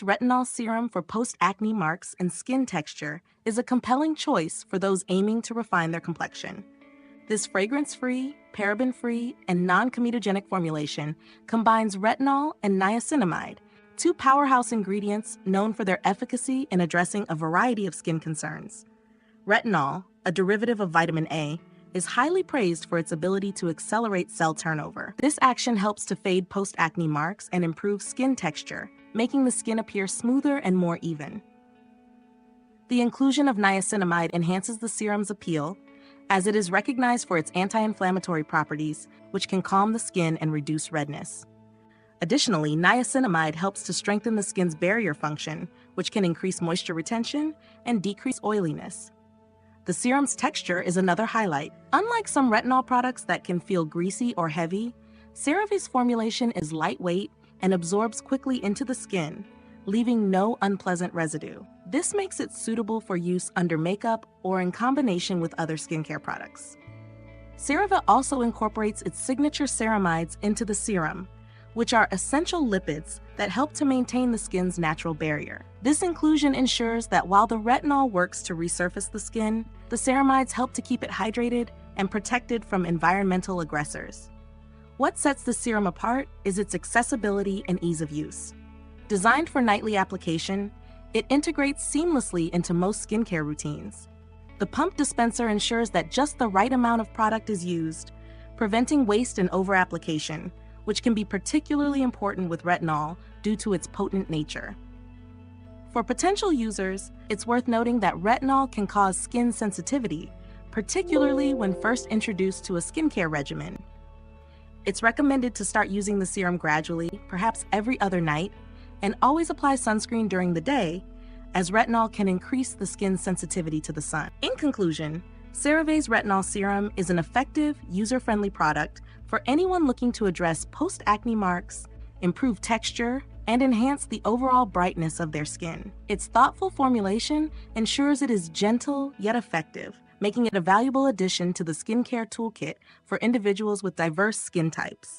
Retinol Serum for post-acne marks and skin texture is a compelling choice for those aiming to refine their complexion. This fragrance-free, paraben-free, and non-comedogenic formulation combines retinol and niacinamide, two powerhouse ingredients known for their efficacy in addressing a variety of skin concerns. Retinol, a derivative of vitamin A, is highly praised for its ability to accelerate cell turnover. This action helps to fade post-acne marks and improve skin texture, making the skin appear smoother and more even. The inclusion of niacinamide enhances the serum's appeal, as it is recognized for its anti-inflammatory properties, which can calm the skin and reduce redness. Additionally, niacinamide helps to strengthen the skin's barrier function, which can increase moisture retention and decrease oiliness. The serum's texture is another highlight. Unlike some retinol products that can feel greasy or heavy, CeraVe's formulation is lightweight and absorbs quickly into the skin, leaving no unpleasant residue. This makes it suitable for use under makeup or in combination with other skincare products. CeraVe also incorporates its signature ceramides into the serum, which are essential lipids that help to maintain the skin's natural barrier. This inclusion ensures that while the retinol works to resurface the skin, the ceramides help to keep it hydrated and protected from environmental aggressors. What sets the serum apart is its accessibility and ease of use. Designed for nightly application, it integrates seamlessly into most skincare routines. The pump dispenser ensures that just the right amount of product is used, preventing waste and over-application, which can be particularly important with retinol due to its potent nature. For potential users, it's worth noting that retinol can cause skin sensitivity, particularly when first introduced to a skincare regimen. It's recommended to start using the serum gradually, perhaps every other night, and always apply sunscreen during the day, as retinol can increase the skin's sensitivity to the sun. In conclusion, CeraVe's Retinol Serum is an effective, user-friendly product for anyone looking to address post-acne marks, improve texture, and enhance the overall brightness of their skin. Its thoughtful formulation ensures it is gentle yet effective, making it a valuable addition to the skincare toolkit for individuals with diverse skin types.